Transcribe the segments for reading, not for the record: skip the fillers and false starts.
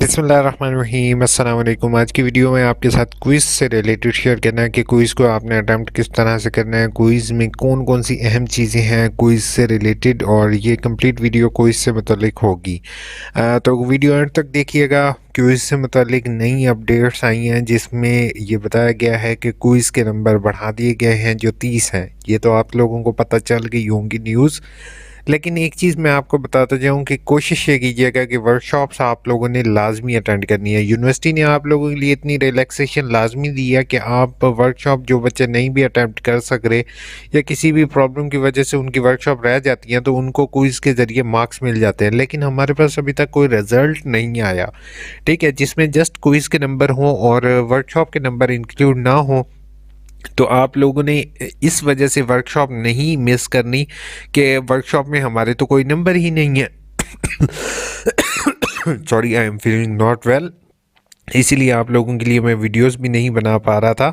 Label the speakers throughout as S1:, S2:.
S1: बिस्मिल्लाहिर्रहमानिर्रहीम अस्सलाम वालेकुम। आज की वीडियो में आपके साथ क्विज़ से रिलेटेड शेयर करना है कि क्विज़ को आपने अटैम्प्ट किस तरह से करना है, क्विज़ में कौन कौन सी अहम चीज़ें हैं क्विज़ से रिलेटेड, और ये कंप्लीट वीडियो क्विज़ से मुतल्लिक होगी। तो वीडियो एंड तक देखिएगा। क्विज़ से मुतल्लिक नई अपडेट्स आई हैं जिसमें ये बताया गया है कि क्विज़ के नंबर बढ़ा दिए गए हैं जो 30 हैं। ये तो आप लोगों को पता चल गई होंगी न्यूज़, लेकिन एक चीज़ मैं आपको बताता जाऊँ कि कोशिश ये कीजिएगा कि वर्कशॉप्स आप लोगों ने लाजमी अटेंड करनी है। यूनिवर्सिटी ने आप लोगों के लिए इतनी रिलैक्सेशन लाजमी दी है कि आप वर्कशॉप, जो बच्चे नहीं भी अटेम्प्ट कर सक रहे या किसी भी प्रॉब्लम की वजह से उनकी वर्कशॉप रह जाती हैं, तो उनको क्विज़ के ज़रिए मार्क्स मिल जाते हैं। लेकिन हमारे पास अभी तक कोई रिज़ल्ट नहीं आया, ठीक है, जिसमें जस्ट क्विज़ के नंबर हों और वर्कशॉप के नंबर इंक्लूड ना हो। तो आप लोगों ने इस वजह से वर्कशॉप नहीं मिस करनी कि वर्कशॉप में हमारे तो कोई नंबर ही नहीं है। Sorry, I am feeling not well, इसीलिए आप लोगों के लिए मैं वीडियोस भी नहीं बना पा रहा था।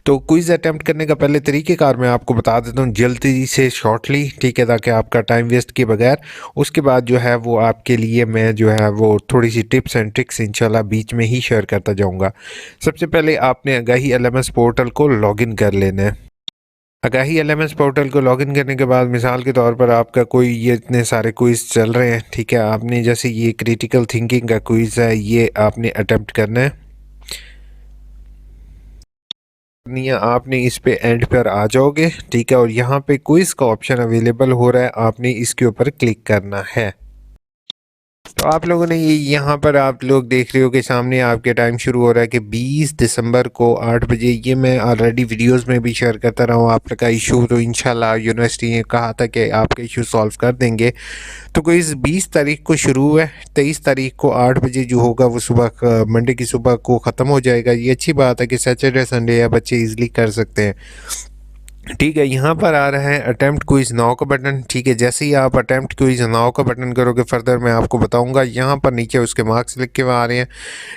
S1: तो क्विज़ अटेम्प्ट करने का पहले तरीक़ेकार मैं आपको बता देता हूँ जल्दी से, शॉर्टली, ठीक है, ताकि आपका टाइम वेस्ट किए बगैर उसके बाद जो है वो आपके लिए मैं जो है वो थोड़ी सी टिप्स एंड ट्रिक्स इंशाल्लाह बीच में ही शेयर करता जाऊँगा। सबसे पहले आपने आगाही एलएमएस पोर्टल को लॉगिन कर लेना है। आगाही एलएमएस पोर्टल को लॉगिन करने के बाद मिसाल के तौर पर आपका कोई, ये इतने सारे क्विज़ चल रहे हैं, ठीक है, आपने जैसे ये क्रिटिकल थिंकिंग का क्विज़ है, ये आपने अटेम्प्ट करना है। आपने इस पे एंड पर आ जाओगे, ठीक है, और यहाँ पे क्विज़ का ऑप्शन अवेलेबल हो रहा है, आपने इसके ऊपर क्लिक करना है। तो आप लोगों ने ये यहाँ पर आप लोग देख रहे हो कि सामने आपके टाइम शुरू हो रहा है कि 20 दिसंबर को 8 बजे। ये मैं ऑलरेडी वीडियोस में भी शेयर करता रहा हूँ। आपका इशू तो इंशाल्लाह यूनिवर्सिटी ने कहा था कि आपका इशू सॉल्व कर देंगे। तो कोई 20 तारीख को शुरू हुआ है, 23 तारीख को 8 बजे जो होगा वो सुबह, मंडे की सुबह को ख़त्म हो जाएगा। ये अच्छी बात है कि सैटरडे संडे या बच्चे ईजिली कर सकते हैं, ठीक है। यहाँ पर आ रहा है अटेम्प्ट क्विज़ नाउ का बटन, ठीक है। जैसे ही आप अटेम्प्ट क्विज़ नाउ का बटन करोगे, फर्दर मैं आपको बताऊंगा। यहाँ पर नीचे उसके मार्क्स लिख के आ रहे हैं,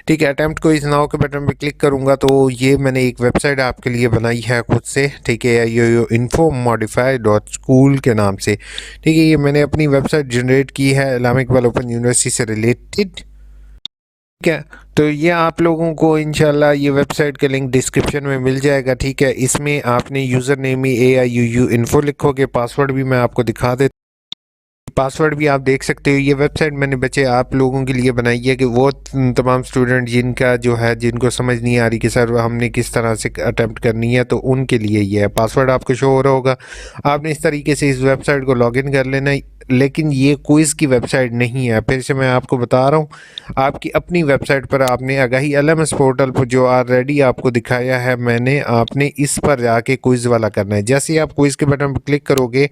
S1: ठीक है। अटेम्प्ट क्विज़ नाउ के बटन पे क्लिक करूँगा तो ये मैंने एक वेबसाइट आपके लिए बनाई है खुद से, ठीक है, यो infomodify.school के नाम से, ठीक है। ये मैंने अपनी वेबसाइट जनरेट की है इस्लामिक इकबाल ओपन यूनिवर्सिटी से रिलेटेड, ठीक है। तो ये आप लोगों को इंशाल्लाह ये वेबसाइट का लिंक डिस्क्रिप्शन में मिल जाएगा, ठीक है। इसमें आपने यूज़र नेम ही AIUU इन्फो लिखोगे, पासवर्ड भी मैं आपको दिखा देता, पासवर्ड भी आप देख सकते हो। ये वेबसाइट मैंने बच्चे आप लोगों के लिए बनाई है कि वो तमाम स्टूडेंट जिनका जो है, जिनको समझ नहीं आ रही कि सर हमने किस तरह से अटेम्प्ट करनी है, तो उनके लिए ये है। पासवर्ड आपको शो हो रहा होगा। आपने इस तरीके से इस वेबसाइट को लॉगिन कर लेना है, लेकिन ये क्विज़ की वेबसाइट नहीं है। फिर से मैं आपको बता रहा हूँ, आपकी अपनी वेबसाइट पर आपने आगाही एलएमएस पोर्टल पर जो ऑलरेडी आपको दिखाया है मैंने, आपने इस पर जाके क्विज़ वाला करना है। जैसे ही आप क्विज़ के बटन पर क्लिक करोगे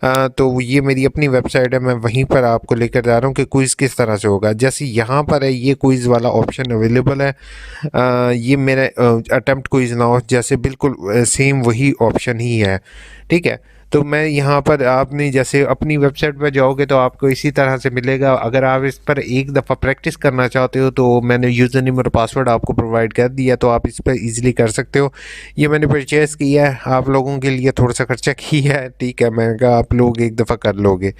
S1: तो ये मेरी अपनी वेबसाइट है, मैं वहीं पर आपको लेकर जा रहा हूँ कि क्विज़ किस तरह से होगा। जैसे यहाँ पर है, ये क्विज़ वाला ऑप्शन अवेलेबल है। ये मेरा अटेम्प्ट क्विज़ नाउ जैसे बिल्कुल सेम वही ऑप्शन ही है, ठीक है। तो मैं यहाँ पर, आपने जैसे अपनी वेबसाइट पर जाओगे तो आपको इसी तरह से मिलेगा। अगर आप इस पर एक दफ़ा प्रैक्टिस करना चाहते हो तो मैंने यूज़र नेम और पासवर्ड आपको प्रोवाइड कर दिया, तो आप इस पर इजीली कर सकते हो। ये मैंने परचेज़ किया है, आप लोगों के लिए थोड़ा सा खर्चा किया है, ठीक है। मैं कहा आप लोग एक दफ़ा कर लोगे।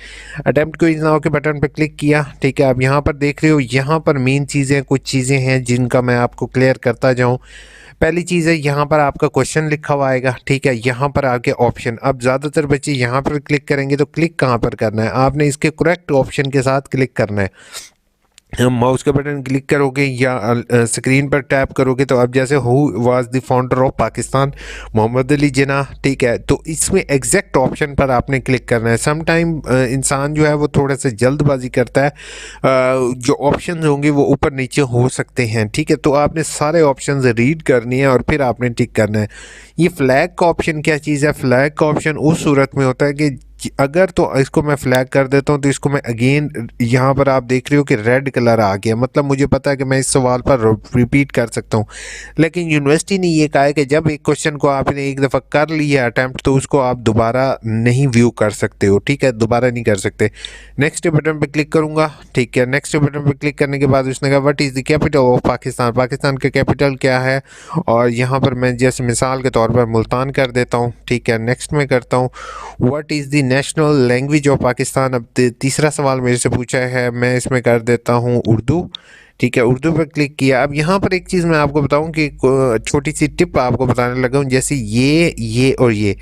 S1: अटेम्प्ट क्विज़ नाउ के बटन पर क्लिक किया, ठीक है। आप यहाँ पर देख रहे हो, यहाँ पर मेन चीज़ें, कुछ चीज़ें हैं जिनका मैं आपको क्लियर करता जाऊँ। पहली चीज़ है, यहाँ पर आपका क्वेश्चन लिखा हुआ आएगा, ठीक है। यहाँ पर आके ऑप्शन, अब ज़्यादातर बच्चे यहाँ पर क्लिक करेंगे, तो क्लिक कहाँ पर करना है, आपने इसके करेक्ट ऑप्शन के साथ क्लिक करना है। माउस का बटन क्लिक करोगे या स्क्रीन पर टैप करोगे तो अब जैसे who was the founder of Pakistan, Mohammad Ali Jinnah, ठीक है। तो इसमें एग्जैक्ट ऑप्शन पर आपने क्लिक करना है। सम टाइम इंसान जो है वो थोड़ा सा जल्दबाजी करता है, जो ऑप्शंस होंगे वो ऊपर नीचे हो सकते हैं, ठीक है। तो आपने सारे ऑप्शंस रीड करनी है और फिर आपने टिक करना है। ये फ्लैग का ऑप्शन क्या चीज़ है? फ्लैग का ऑप्शन उस सूरत में होता है कि अगर, तो इसको मैं फ्लैग कर देता हूँ, तो इसको मैं अगेन, यहाँ पर आप देख रहे हो कि रेड कलर आ गया, मतलब मुझे पता है कि मैं इस सवाल पर रिपीट कर सकता हूँ। लेकिन यूनिवर्सिटी ने ये कहा है कि जब एक क्वेश्चन को आपने एक दफ़ा कर लिया अटैम्प्ट, तो उसको आप दोबारा नहीं व्यू कर सकते हो, ठीक है, दोबारा नहीं कर सकते। नेक्स्ट बटन पर क्लिक करूँगा, ठीक है। नेक्स्ट बटन पर क्लिक करने के बाद उसने कहा what is the capital of Pakistan, Pakistan का कैपिटल क्या है, और यहाँ पर मैं जैसे मिसाल के तौर पर मुल्तान कर देता हूँ, ठीक है। नेक्स्ट में करता हूँ, what is the national language of Pakistan. अब तीसरा सवाल मेरे से पूछा है, मैं इसमें कर देता हूँ उर्दू। ठीक है, उर्दू पर क्लिक किया। अब यहाँ पर एक चीज़ मैं आपको बताऊँ कि छोटी सी टिप आपको बताने लगा हूँ। जैसे ये और ये,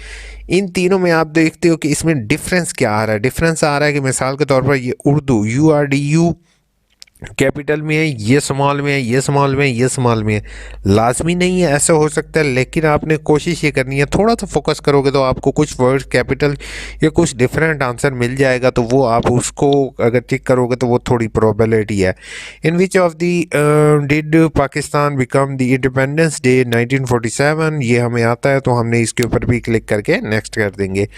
S1: इन तीनों में आप देखते हो कि इसमें डिफरेंस क्या आ रहा है। डिफरेंस आ रहा है कि मिसाल के तौर पर ये उर्दू URDU कैपिटल में है, ये स्मॉल में है, ये स्मॉल में है, ये स्मॉल में है। लाजमी नहीं है, ऐसा हो सकता है, लेकिन आपने कोशिश ये करनी है। थोड़ा सा फोकस करोगे तो आपको कुछ वर्ड्स कैपिटल या कुछ डिफरेंट आंसर मिल जाएगा, तो वो आप उसको अगर टिक करोगे तो वो थोड़ी प्रोबेबिलिटी है। In which of the did Pakistan become the independence day 1947, ये हमें आता है, तो हमने इसके ऊपर भी क्लिक करके नेक्स्ट कर देंगे।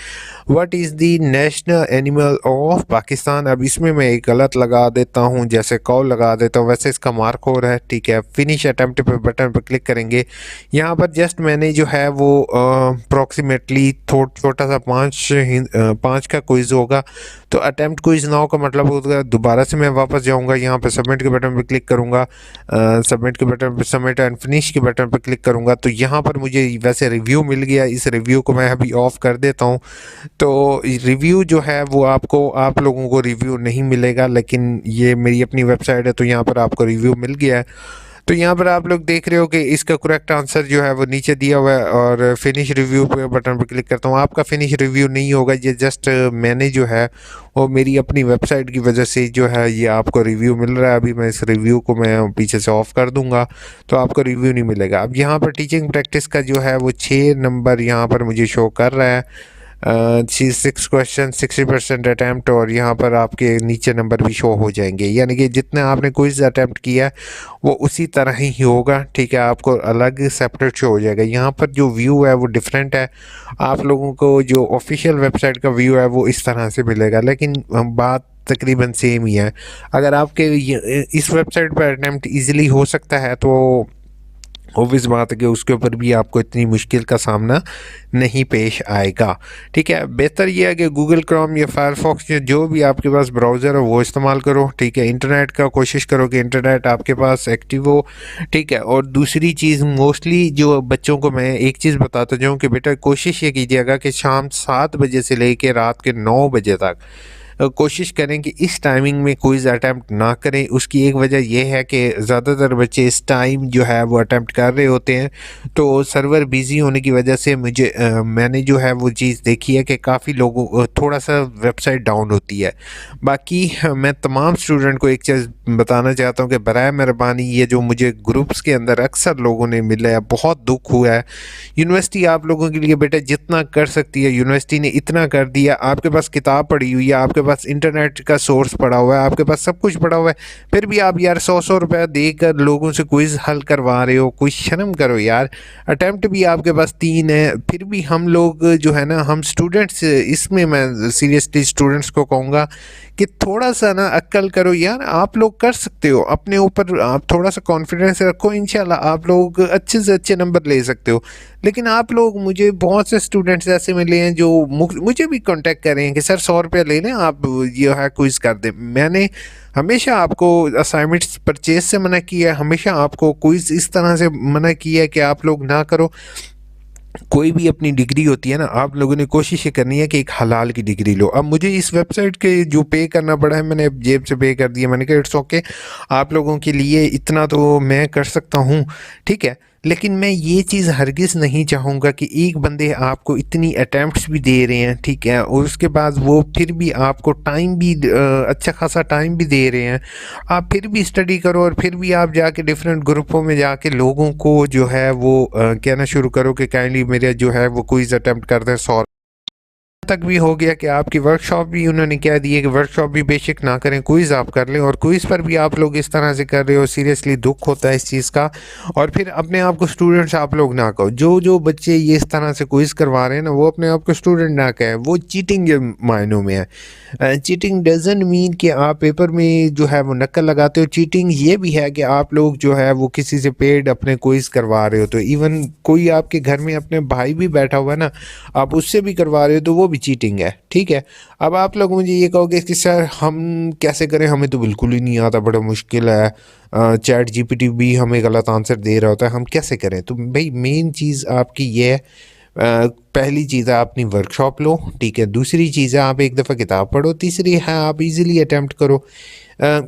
S1: What is the national animal of Pakistan. अब इसमें मैं एक गलत लगा देता हूँ, जैसे कॉल लगा देता हूँ, वैसे इसका मार्क हो रहा है। ठीक है, फिनिश अटेम्प्ट पे बटन पर क्लिक करेंगे। यहाँ पर जस्ट मैंने जो है वो अप्रॉक्सीमेटली छोटा सा पाँच का क्विज़ होगा, तो अटेम्प्ट क्विज़ नाउ का मतलब होगा दोबारा से मैं वापस जाऊँगा, यहाँ पर सबमिट के बटन पर क्लिक करूँगा, सबमिट के बटन पर सबमिट एंड फिनिश के बटन पर क्लिक करूँगा, तो यहाँ पर मुझे वैसे रिव्यू मिल गया। इस रिव्यू को मैं अभी ऑफ कर देता हूँ। तो रिव्यू जो है वो आपको, आप लोगों को रिव्यू नहीं मिलेगा, लेकिन ये मेरी अपनी वेबसाइट है, तो यहाँ पर आपको रिव्यू मिल गया है। तो यहाँ पर आप लोग देख रहे हो कि इसका करेक्ट आंसर जो है वो नीचे दिया हुआ है, और फिनिश रिव्यू पे बटन पर क्लिक करता हूँ। आपका फिनिश रिव्यू नहीं होगा, ये जस्ट मैंने जो है वो मेरी अपनी वेबसाइट की वजह से जो है ये आपको रिव्यू मिल रहा है। अभी मैं इस रिव्यू को मैं पीछे से ऑफ कर दूंगा, तो आपको रिव्यू नहीं मिलेगा। अब यहाँ पर टीचिंग प्रैक्टिस का जो है वो 6 नंबर यहाँ पर मुझे शो कर रहा है। 6 क्वेश्चन 60% अटैम्प्ट, और यहाँ पर आपके नीचे नंबर भी शो हो जाएंगे, यानी कि जितने आपने क्विज अटैम्प्ट किया है वो उसी तरह ही होगा। ठीक है, आपको अलग सेपरेट शो हो जाएगा। यहाँ पर जो व्यू है वो डिफरेंट है, आप लोगों को जो ऑफिशियल वेबसाइट का व्यू है वो इस तरह से मिलेगा, लेकिन बात तकरीबन सेम ही है। अगर आपके इस वेबसाइट पर अटैम्प्ट ईजिली हो सकता है, तो ऑब्वियस बात है कि उसके ऊपर भी आपको इतनी मुश्किल का सामना नहीं पेश आएगा। ठीक है, बेहतर यह है कि गूगल क्रोम या फायरफॉक्स जो भी आपके पास ब्राउज़र हो वो इस्तेमाल करो। ठीक है, इंटरनेट का कोशिश करो कि इंटरनेट आपके पास एक्टिव हो। ठीक है, और दूसरी चीज़, मोस्टली जो बच्चों को मैं एक चीज़ बताता जाऊँ कि बेटा कोशिश ये कीजिएगा कि शाम 7 बजे से लेकर रात के 9 बजे तक कोशिश करें कि इस टाइमिंग में क्विज़ अटैम्प्ट ना करें। उसकी एक वजह यह है कि ज़्यादातर बच्चे इस टाइम जो है वो अटैम्प्ट कर रहे होते हैं, तो सर्वर बिज़ी होने की वजह से मैंने जो है वो चीज़ देखी है कि काफ़ी लोगों थोड़ा सा वेबसाइट डाउन होती है। बाकी मैं तमाम स्टूडेंट को एक चीज़ बताना चाहता हूँ कि बराए मेहरबानी, ये जो मुझे ग्रुप्स के अंदर अक्सर लोगों ने मिला है, बहुत दुख हुआ है। यूनिवर्सिटी आप लोगों के लिए बेटा जितना कर सकती है यूनिवर्सिटी ने इतना कर दिया। आपके पास किताब पड़ी हुई है, आपके पास इंटरनेट का सोर्स पड़ा हुआ है, आपके पास सब कुछ पड़ा हुआ है, फिर भी आप यार 100 रुपया देकर लोगों से क्विज हल करवा रहे हो। कोई शर्म करो यार। अटेम्प्ट भी आपके पास 3 है, फिर भी हम लोग जो है ना, हम स्टूडेंट्स, इसमें मैं सीरियसली स्टूडेंट्स को कहूँगा कि थोड़ा सा ना अक्ल करो यार। आप लोग कर सकते हो, अपने ऊपर आप थोड़ा सा कॉन्फिडेंस रखो, इंशाल्लाह आप लोग अच्छे से अच्छे नंबर ले सकते हो। लेकिन आप लोग, मुझे बहुत से स्टूडेंट्स ऐसे मिले हैं जो मुझे भी कांटेक्ट कर रहे हैं कि सर 100 रुपया ले लें, आप ये है क्विज कर दें। मैंने हमेशा आपको असाइनमेंट्स परचेज से मना किया है, हमेशा आपको क्विज इस तरह से मना किया है कि आप लोग ना करो। कोई भी अपनी डिग्री होती है ना, आप लोगों ने कोशिश ये करनी है कि एक हलाल की डिग्री लो। अब मुझे इस वेबसाइट के जो पे करना पड़ा है, मैंने जेब से पे कर दिया। मैंने कहा इट्स ओके, आप लोगों के लिए इतना तो मैं कर सकता हूँ। ठीक है, लेकिन मैं ये चीज़ हरगिज़ नहीं चाहूँगा कि एक बंदे आपको इतनी अटैम्प्ट्स भी दे रहे हैं, ठीक है, और उसके बाद वो फिर भी आपको टाइम भी अच्छा खासा टाइम भी दे रहे हैं, आप फिर भी स्टडी करो, और फिर भी आप जाके डिफरेंट ग्रुपों में जाके लोगों को जो है वो कहना शुरू करो कि काइंडली मेरा जो है वो क्विज अटैम्प्ट कर दें। सॉरी तक भी हो गया कि आपकी वर्कशॉप भी उन्होंने कह दिया कि वर्कशॉप भी बेशक ना करें, क्विज़ आप कर लें, और क्विज़ पर भी आप लोग इस तरह से कर रहे हो। सीरियसली दुख होता है इस चीज़ का। और फिर अपने आप को स्टूडेंट्स आप लोग ना कहो। जो बच्चे ये इस तरह से क्विज़ करवा रहे हैं ना, वो अपने आप को स्टूडेंट ना कहें, वो चीटिंग के मायनों में है। चीटिंग डजंट मीन कि आप पेपर में जो है वो नकल लगाते हो। चीटिंग ये भी है कि आप लोग जो है वो किसी से पेड अपने क्विज़ करवा रहे हो। तो इवन कोई आपके घर में अपने भाई भी बैठा हुआ है ना, आप उससे भी करवा रहे हो, तो वो भी चीटिंग है। ठीक है, अब आप लोग मुझे ये कहोगे कि सर हम कैसे करें, हमें तो बिल्कुल ही नहीं आता, बड़ा मुश्किल है, चैट जीपीटी भी हमें गलत आंसर दे रहा होता है, हम कैसे करें। तो भाई मेन चीज़ आपकी ये है, पहली चीज़ है अपनी वर्कशॉप लो, ठीक है। दूसरी चीज़ है आप एक दफ़ा किताब पढ़ो। तीसरी है आप इजीली अटैम्प्ट करो।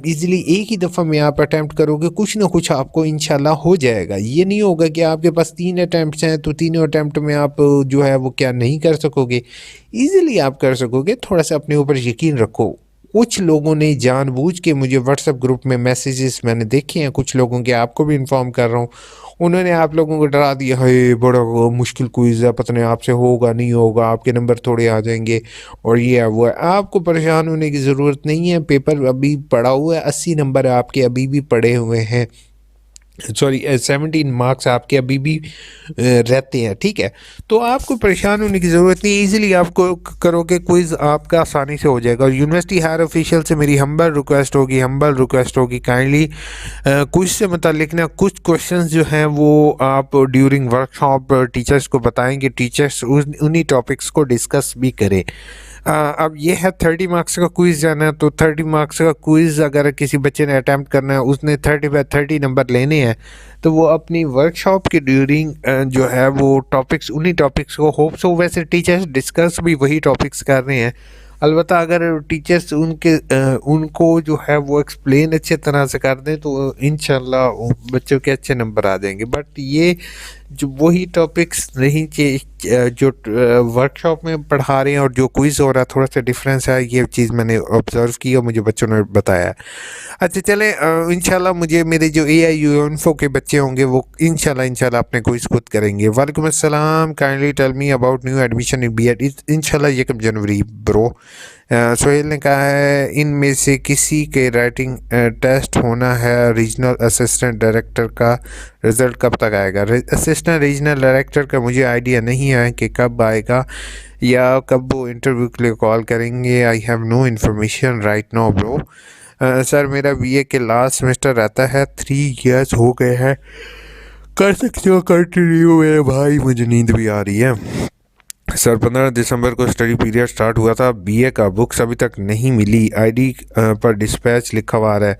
S1: इजीली एक ही दफ़ा में आप अटैम्प्ट करोगे, कुछ ना कुछ आपको इंशाल्लाह हो जाएगा। ये नहीं होगा कि आपके पास 3 अटैम्प्ट्स हैं तो तीनों अटैम्प्ट में आप जो है वो क्या नहीं कर सकोगे, ईज़िली आप कर सकोगे। थोड़ा-सा अपने ऊपर यकीन रखो। कुछ लोगों ने जानबूझ के मुझे व्हाट्सएप ग्रुप में मैसेजेस मैंने देखे हैं कुछ लोगों के, आपको भी इन्फॉर्म कर रहा हूँ। उन्होंने आप लोगों को डरा दिया, हाय बड़ा वो मुश्किल क्विज़ है, पता नहीं आपसे होगा नहीं होगा, आपके नंबर थोड़े आ जाएंगे और ये है वो है। आपको परेशान होने की ज़रूरत नहीं है। पेपर अभी पड़ा हुआ है, 80 नंबर आपके अभी भी पड़े हुए हैं। सॉरी 17 मार्क्स आपके अभी भी रहते हैं, ठीक है। तो आपको परेशान होने की ज़रूरत नहीं, इजीली आपको करोगे क्विज़ आपका आसानी से हो जाएगा। और यूनिवर्सिटी हायर ऑफिशियल से मेरी हम्बल रिक्वेस्ट होगी काइंडली क्विज़ से मतलब ना कुछ क्वेश्चंस जो हैं वो आप ड्यूरिंग वर्कशॉप टीचर्स को बताएंगे, टीचर्स उन्हीं टॉपिक्स को डिस्कस भी करें। अब ये है 30 मार्क्स का क्विज़ जाना है, तो 30 मार्क्स का क्विज़ अगर किसी बच्चे ने अटैम्प्ट करना है, उसने 30/30 नंबर लेने हैं, तो वो अपनी वर्कशॉप के ड्यूरिंग जो है वो टॉपिक्स उन्हीं टॉपिक्स को होप सो वैसे टीचर्स डिस्कस भी वही टॉपिक्स कर रहे हैं। अलबत्ता अगर टीचर्स उनको जो है वो एक्सप्लेन अच्छे तरह से कर दें तो इंशाल्लाह बच्चों के अच्छे नंबर आ जाएंगे। बट ये जो वही टॉपिक्स नहीं जो वर्कशॉप में पढ़ा रहे हैं और जो क्विज़ हो रहा है थोड़ा सा डिफरेंस है, ये चीज़ मैंने ऑब्ज़र्व की और मुझे बच्चों ने बताया। अच्छा चले इंशाल्लाह मुझे मेरे जो AIU इन्फो के बच्चे होंगे वो इंशाल्लाह अपने क्विज़ खुद करेंगे। वालेकुम अस्सलाम, kindly tell me about new admission in BEd इंशाल्लाह 1 जनवरी ब्रो। सोहेल ने कहा है इनमें से किसी के राइटिंग टेस्ट होना है, रीजनल असिस्टेंट डायरेक्टर का रिज़ल्ट कब तक आएगा? असिस्टेंट रीजनल डायरेक्टर का मुझे आइडिया नहीं है कि कब आएगा या कब वो इंटरव्यू के लिए कॉल करेंगे। I have no information right now bro. Sir मेरा BA के लास्ट सेमेस्टर रहता है, 3 इयर्स हो गए हैं, कर सकते हो कंटिन्यू मेरे भाई, मुझे नींद भी आ रही है। सर 15 दिसंबर को स्टडी पीरियड स्टार्ट हुआ था, BA का बुक्स अभी तक नहीं मिली, ID पर डिस्पैच लिखा हुआ आ रहा है।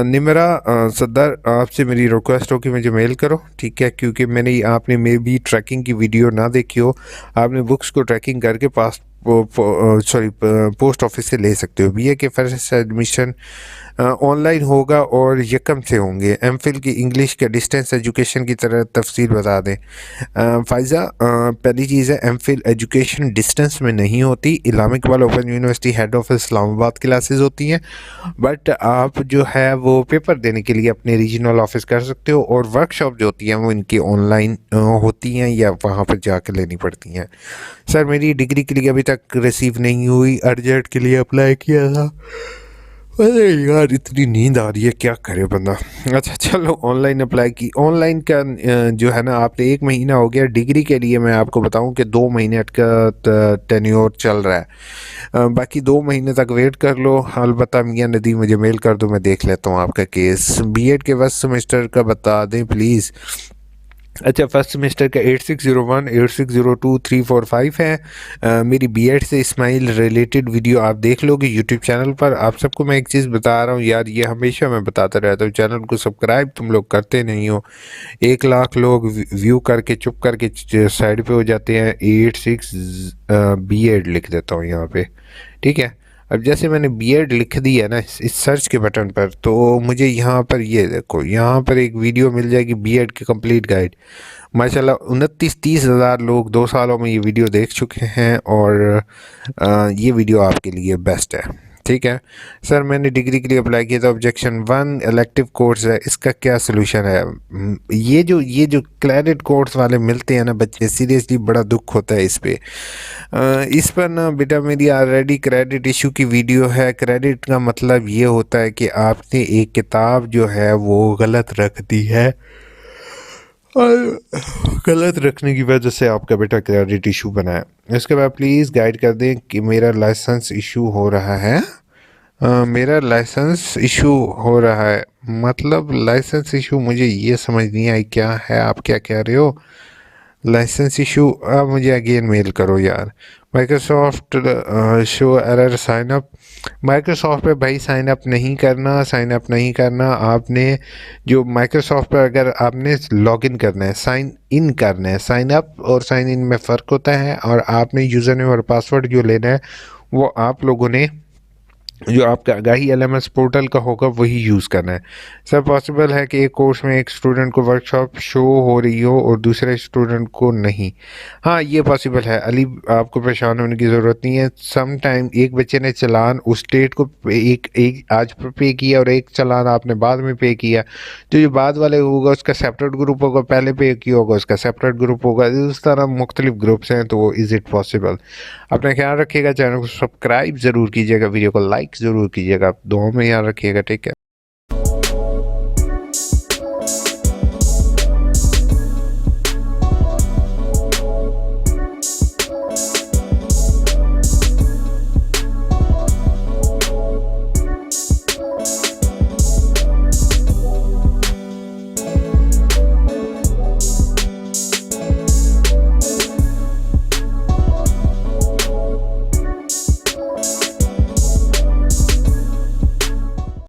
S1: निमरा सदर आपसे मेरी रिक्वेस्ट हो कि मुझे मेल करो, ठीक है, क्योंकि आपने मे भी ट्रैकिंग की वीडियो ना देखी हो। आपने बुक्स को ट्रैकिंग करके पोस्ट ऑफिस से ले सकते हो। BA के फर्स्ट एडमिशन ऑनलाइन होगा और यकम से होंगे। MPhil की इंग्लिश के डिस्टेंस एजुकेशन की तरह तफसील बता दें। फ़ायज़ा पहली चीज़ है MPhil एजुकेशन डिस्टेंस में नहीं होती। Allama Iqbal Open University head office Islamabad classes होती हैं, बट आप जो है वो पेपर देने के लिए अपने रीजनल ऑफिस कर सकते हो और वर्कशॉप जो होती हैं वो इनकी ऑनलाइन होती हैं या वहाँ पर जाकर लेनी पड़ती हैं। सर मेरी डिग्री के लिए अभी तक रिसीव नहीं हुई, अर्जेंट के लिए अप्लाई किया था। अरे यार इतनी नींद आ रही है, क्या करे बंदा। अच्छा चलो ऑनलाइन अप्लाई की। ऑनलाइन का जो है ना आपने 1 महीना हो गया। डिग्री के लिए मैं आपको बताऊं कि 2 महीने का टेन्योर चल रहा है। बाकी 2 महीने तक वेट कर लो। अलबत्ता मियाँ नदी मुझे मेल कर दो, मैं देख लेता हूँ आपका केस। BEd के फर्स्ट सेमेस्टर का बता दें प्लीज़। अच्छा फर्स्ट सेमेस्टर का 8601 8602 345 है। मेरी BEd से इस्माइल रिलेटेड वीडियो आप देख लोगे यूट्यूब चैनल पर। आप सबको मैं एक चीज़ बता रहा हूँ यार, ये हमेशा मैं बताता रहता हूँ, चैनल को सब्सक्राइब तुम लोग करते नहीं हो। 1 लाख लोग व्यू करके चुप करके साइड पे हो जाते हैं। 86 BEd लिख देता हूँ यहाँ पे, ठीक है। अब जैसे मैंने BEd लिख दिया ना इस सर्च के बटन पर, तो मुझे यहाँ पर ये देखो, यहाँ पर एक वीडियो मिल जाएगी BEd की कंप्लीट गाइड। माशाल्लाह 29-30 हज़ार लोग 2 सालों में ये वीडियो देख चुके हैं और ये वीडियो आपके लिए बेस्ट है, ठीक है। सर मैंने डिग्री के लिए अप्लाई किया था, ऑब्जेक्शन 1 इलेक्टिव कोर्स है, इसका क्या सोल्यूशन है? ये जो क्रेडिट कोर्स वाले मिलते हैं ना बच्चे, सीरियसली बड़ा दुख होता है इस पर ना बेटा। मेरी ऑलरेडी क्रेडिट इशू की वीडियो है। क्रेडिट का मतलब ये होता है कि आपने एक किताब जो है वो गलत रख दी है और गलत रखने की वजह से आपका बेटा क्रेडिट इशू बना है। इसके बाद प्लीज़ गाइड कर दें कि मेरा लाइसेंस इशू हो रहा है। मेरा लाइसेंस इशू हो रहा है मतलब लाइसेंस इशू, मुझे ये समझ नहीं आई क्या है, आप क्या कह रहे हो? लाइसेंस इशू, अब मुझे अगेन मेल करो यार। Microsoft show error sign up. Microsoft पे भाई साइन अप नहीं करना, साइन अप नहीं करना आपने। जो माइक्रोसॉफ्ट पे अगर आपने लॉगिन करना है, साइन इन करना है, साइन अप और साइन इन में फ़र्क होता है। और आपने यूज़र नेम और पासवर्ड जो लेना है वो आप लोगों ने जो आपका आगाही एलएमएस पोर्टल का होगा वही यूज़ करना है। सर पॉसिबल है कि एक कोर्स में एक स्टूडेंट को वर्कशॉप शो हो रही हो और दूसरे स्टूडेंट को नहीं? हाँ ये पॉसिबल है अली, आपको परेशान होने की ज़रूरत नहीं है। सम टाइम एक बच्चे ने चालान उस डेट को एक एक आज पे किया और एक चालान आपने बाद में पे किया, तो ये बाद वाले होगा उसका सेपरेट ग्रुप होगा, पहले पे किया होगा उसका सेपरेट ग्रुप होगा। इस तरह मुख्तलिफ ग्रुप्स हैं, तो इज़ इट पॉसिबल? अपना ख्याल रखिएगा, चैनल को सब्सक्राइब ज़रूर कीजिएगा, वीडियो को लाइक ज़रूर कीजिएगा, दुआओं में याद रखिएगा। ठीक है।